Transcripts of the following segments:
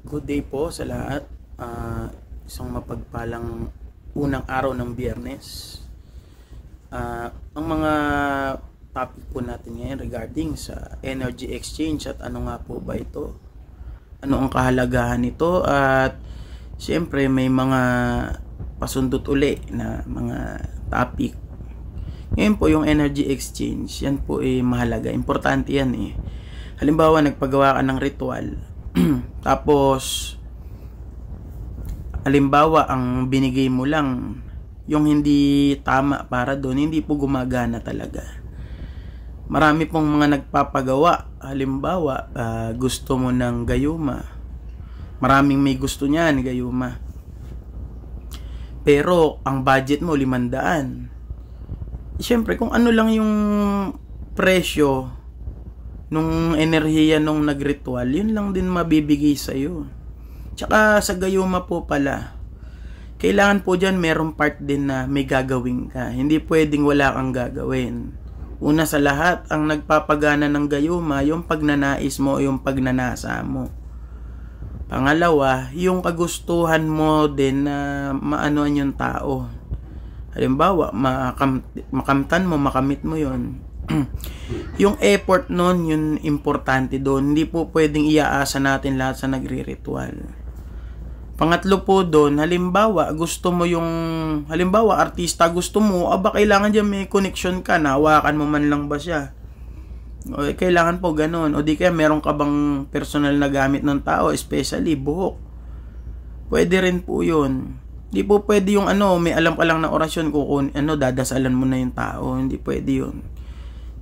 Good day po sa lahat. Isang mapagpalang unang araw ng Biyernes. Ang mga topic po natin ngayon regarding sa energy exchange at ano nga po ba ito? Ano ang kahalagahan nito? At siyempre may mga pasundot uli na mga topic. Ngayon po yung energy exchange, yan po mahalaga. Importante yan Halimbawa, nagpagawa ka ng ritual. Tapos halimbawa ang binigay mo lang yung hindi tama para doon, hindi po gumagana talaga. Marami pong mga nagpapagawa. Halimbawa, gusto mo ng gayuma. Maraming may gusto niyan, gayuma. Pero ang budget mo 500. Siyempre, kung ano lang yung presyo nung enerhiya nung nagritual, yun lang din mabibigay sa'yo. Tsaka sa gayuma po pala, kailangan po dyan merong part din na may gagawin ka. Hindi pwedeng wala kang gagawin. Una sa lahat, ang nagpapagana ng gayuma, yung pagnanais mo o yung pagnanasa mo. Pangalawa, yung kagustuhan mo din na maanoan yung tao. Halimbawa, makamtan mo, makamit mo yon. Yung effort nun, yun importante doon. Hindi po pwedeng iaasa natin lahat sa nagre-ritual. Pangatlo po doon, halimbawa artista gusto mo, kailangan dyan may connection ka, nahawakan mo man lang ba siya, o kailangan po ganun, o di kaya meron ka bang personal na gamit ng tao, especially buhok, pwede rin po yun. Hindi po pwede yung may alam ka lang na orasyon, kung dadasalan mo na yung tao, hindi pwede yun.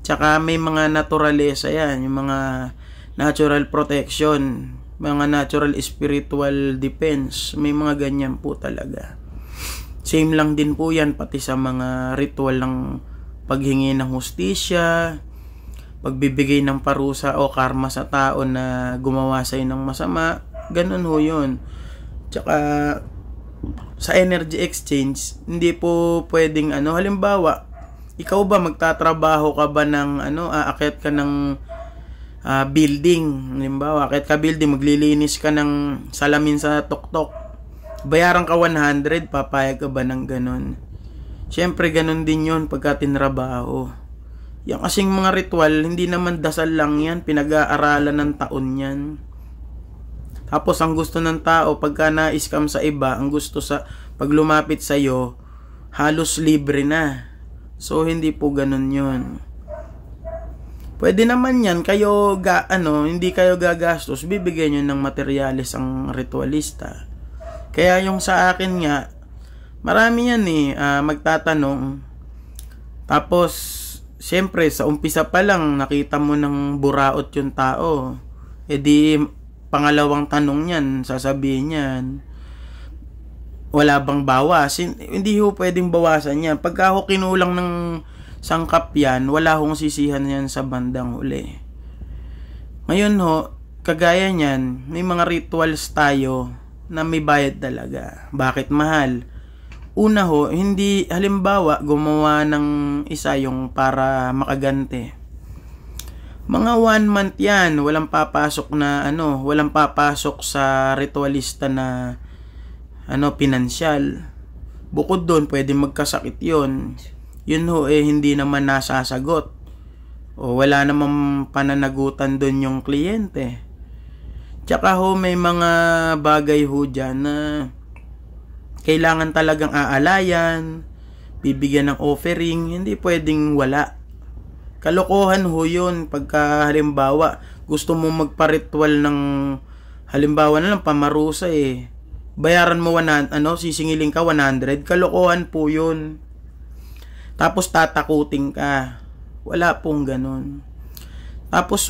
Tsaka may mga naturalesa yan, yung mga natural protection, mga natural spiritual defense, may mga ganyan po talaga. Same lang din po yan pati sa mga ritual ng paghingi ng hustisya, pagbibigay ng parusa o karma sa tao na gumawa sa'yo ng masama, ganun ho yun. Tsaka sa energy exchange, hindi po pwedeng halimbawa, ikaw ba magtatrabaho ka ba ng aakyat ka ng building, halimbawa aakyat ka building, maglilinis ka ng salamin sa tuktok, bayaran ka 100, papayag ka ba ng ganun? Syempre ganun din yun pagka tinrabaho. Yung kasing mga ritual, hindi naman dasal lang yan, pinag-aaralan ng taon yan. Tapos ang gusto ng tao pagka na-scam sa iba, ang gusto sa pag lumapit sa iyo, halos libre na. So hindi po ganun 'yun. Pwede naman 'yan kayo hindi kayo gagastos, bibigyan niyo ng materyales ang ritualista. Kaya yung sa akin nga, marami yan magtatanong. Tapos siyempre sa umpisa pa lang nakita mo ng buraot yung tao. Di pangalawang tanong niyan, sasabihin niyan, wala bang bawas? Hindi ho pwedeng bawasan yan. Pagka ho kinulang ng sangkap yan, wala hong sisihan yan sa bandang huli. Ngayon ho, kagaya niyan, may mga rituals tayo na may bayad talaga. Bakit mahal? Una ho, hindi, halimbawa, gumawa ng isa yung para makagante. Mga 1 month yan, walang papasok sa ritualista na pinansyal. Bukod doon, pwede magkasakit yun. Yun ho, hindi naman nasasagot. O wala namang pananagutan doon yung kliyente. Tsaka ho, may mga bagay ho dyan na kailangan talagang aalayan, bibigyan ng offering, hindi pwedeng wala. Kalokohan ho yun pagka halimbawa, gusto mo magpa-ritual ng halimbawa na lang pamarusa bayaran mo sisingiling ka 100, kalokohan po yun. Tapos tatakutin ka. Wala pong ganun. Tapos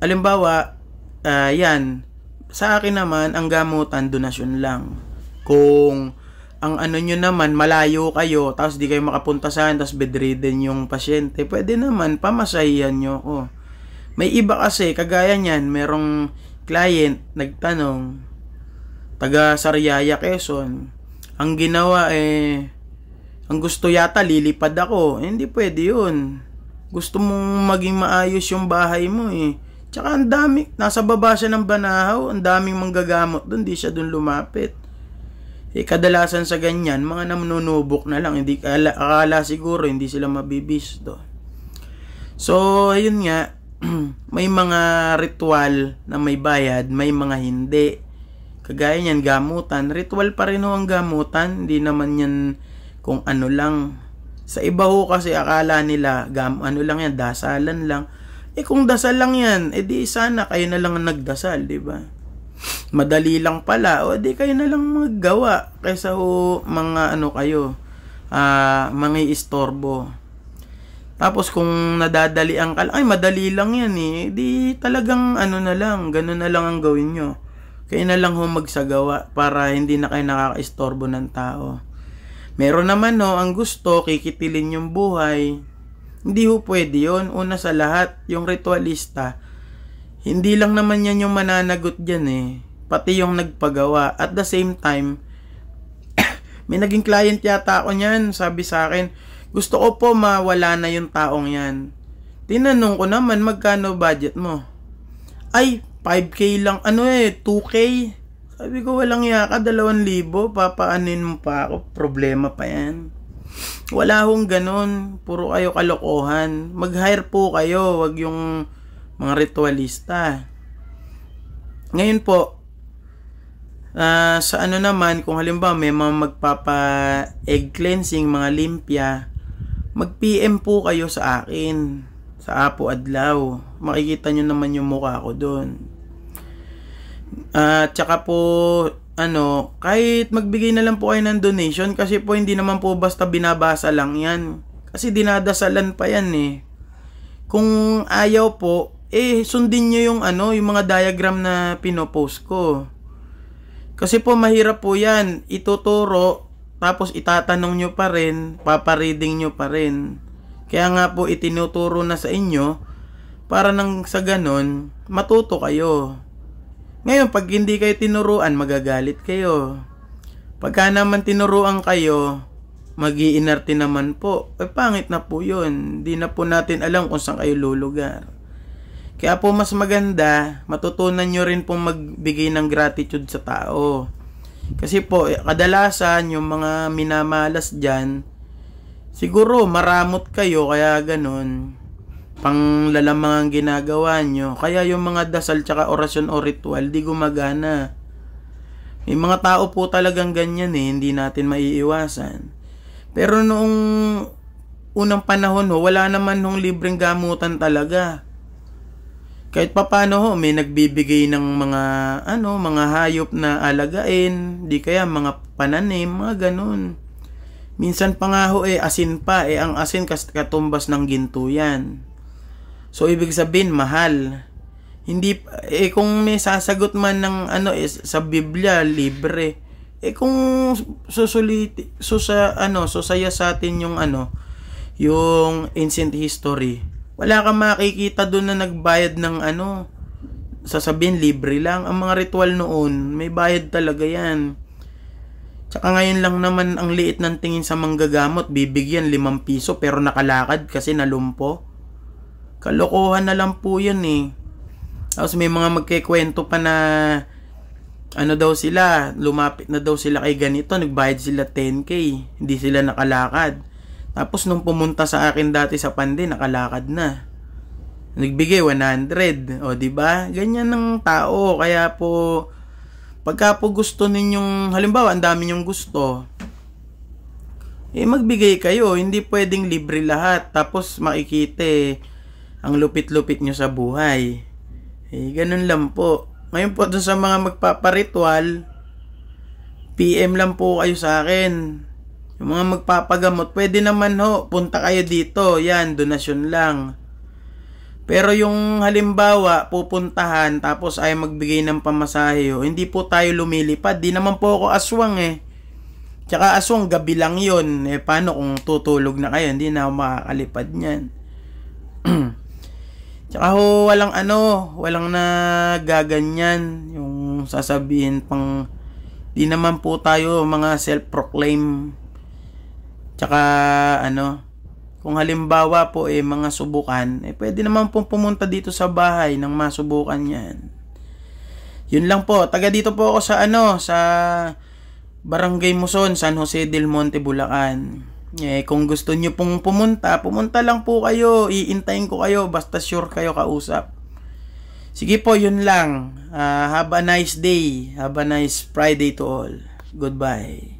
halimbawa, yan, sa akin naman, ang gamutan, donasyon lang. Kung ang nyo naman, malayo kayo, tapos di kayo makapunta saan, tapos bedridden yung pasyente, pwede naman, pamasahihan nyo ko. May iba kasi, kagaya nyan, merong client, nagtanong, taga Sariaya, Quezon. Ang ginawa ang gusto yata lilipad ako. Hindi pwede yun. Gusto mong maging maayos yung bahay mo Tsaka ang dami, nasa baba siya ng banahaw, ang daming manggagamot doon, di siya doon lumapit. Kadalasan sa ganyan, mga nanunubok na lang, hindi akala siguro hindi sila mabibisto. So, ayun nga, may mga ritual na may bayad, may mga hindi. Kagaya niyan, gamutan. Ritual pa rin ho ang gamutan, hindi naman yan kung ano lang. Sa iba ho kasi akala nila, ano lang yan, dasalan lang. Kung dasal lang yan, di sana kayo na lang nagdasal, di ba? Madali lang pala, di kayo na lang maggawa kaysa ho mga ano kayo, mga istorbo. Tapos kung nadadali ang ay madali lang yan di talagang ano na lang, ganun na lang ang gawin nyo. Kayo na lang ho magsagawa para hindi na kayo nakaka-istorbo ng tao. Meron naman ang gusto, kikitilin yung buhay. Hindi ho pwede yun. Una sa lahat, yung ritualista, hindi lang naman yan yung mananagot dyan pati yung nagpagawa. At the same time, may naging client yata ako niyan, sabi sa akin, gusto ko po mawala na yung taong yan. Tinanong ko naman, magkano budget mo? Ay, 5K lang, 2K. Sabi ko, walang yaka, 2,000, papaanin mo pa ako, problema pa yan. Wala hong ganun, puro kayo kalokohan. Mag-hire po kayo, wag yung mga ritualista. Ngayon po, sa ano naman, kung halimbawa may mga magpapa-egg cleansing, mga limpya, mag-PM po kayo sa akin, sa Apo Adlaw. Makikita nyo naman yung mukha ko doon. Tsaka po, kahit magbigay na lang po kayo ng donation, kasi po hindi naman po basta binabasa lang yan. Kasi dinadasalan pa yan Kung ayaw po, sundin nyo yung yung mga diagram na pinopost ko. Kasi po mahirap po yan, ituturo, tapos itatanong nyo pa rin, papareading nyo pa rin. Kaya nga po itinuturo na sa inyo, para nang sa ganon, matuto kayo. Ngayon, pag hindi kayo tinuruan, magagalit kayo. Pagka naman tinuruan kayo, mag-iinarte naman po. Pangit na po yun. Hindi na po natin alam kung saan kayo lulugar. Kaya po mas maganda, matutunan nyo rin pong magbigay ng gratitude sa tao. Kasi po, kadalasan yung mga minamalas dyan, siguro maramot kayo, kaya ganun. Panglalamang ang ginagawa nyo. Kaya yung mga dasal tsaka orasyon o ritual, di gumagana. May mga tao po talagang ganyan hindi natin maiiwasan. Pero noong unang panahon wala naman libreng gamutan talaga. Kahit papano may nagbibigay ng mga mga hayop na alagain, di kaya mga pananim, mga ganun. Minsan pa nga asin pa, ang asin katumbas ng ginto yan. So ibig sabihin mahal. Hindi kung may sasagot man ng sa Biblia libre. Kung susaya sa atin yung yung ancient history. Wala kang makikita doon na nagbayad ng sasabihin libre lang. Ang mga ritual noon, may bayad talaga yan. Tsaka ngayon lang naman ang liit ng tingin sa manggagamot, bibigyan 5 piso pero nakalakad kasi nalumpo. Kalokohan na lang po yun Tapos may mga magkikwento pa na daw sila, lumapit na daw sila kay ganito, nagbayad sila 10K, hindi sila nakalakad. Tapos nung pumunta sa akin dati sa Pande, nakalakad na. Nagbigay 100. O diba? Ganyan ng tao. Kaya po, pagka po gusto ninyong, halimbawa, ang dami nyong gusto, magbigay kayo. Hindi pwedeng libre lahat. Tapos makikita ang lupit-lupit nyo sa buhay. Ganun lang po. Ngayon po dun sa mga magpaparitual, PM lang po kayo sa akin. Yung mga magpapagamot, pwede naman punta kayo dito. Yan, donasyon lang. Pero yung halimbawa, pupuntahan, tapos ay magbigay ng pamasahe, hindi po tayo lumilipad. Di naman po ako aswang Tsaka aswang, gabi lang yun. Paano kung tutulog na kayo? Hindi na ako makakalipad niyan. Tsaka walang nagaganyan yung sasabihin pang di naman po tayo mga self-proclaim. Tsaka Kung halimbawa po mga subukan, pwede naman pong pumunta dito sa bahay nang masubukan yan. Yun lang po. Taga dito po ako sa Barangay Muson, San Jose del Monte, Bulacan. Kung gusto nyo pong pumunta lang po kayo. Iintayin ko kayo basta sure kayo kausap. Sige po, yun lang. Have a nice day. Have a nice Friday to all. Goodbye.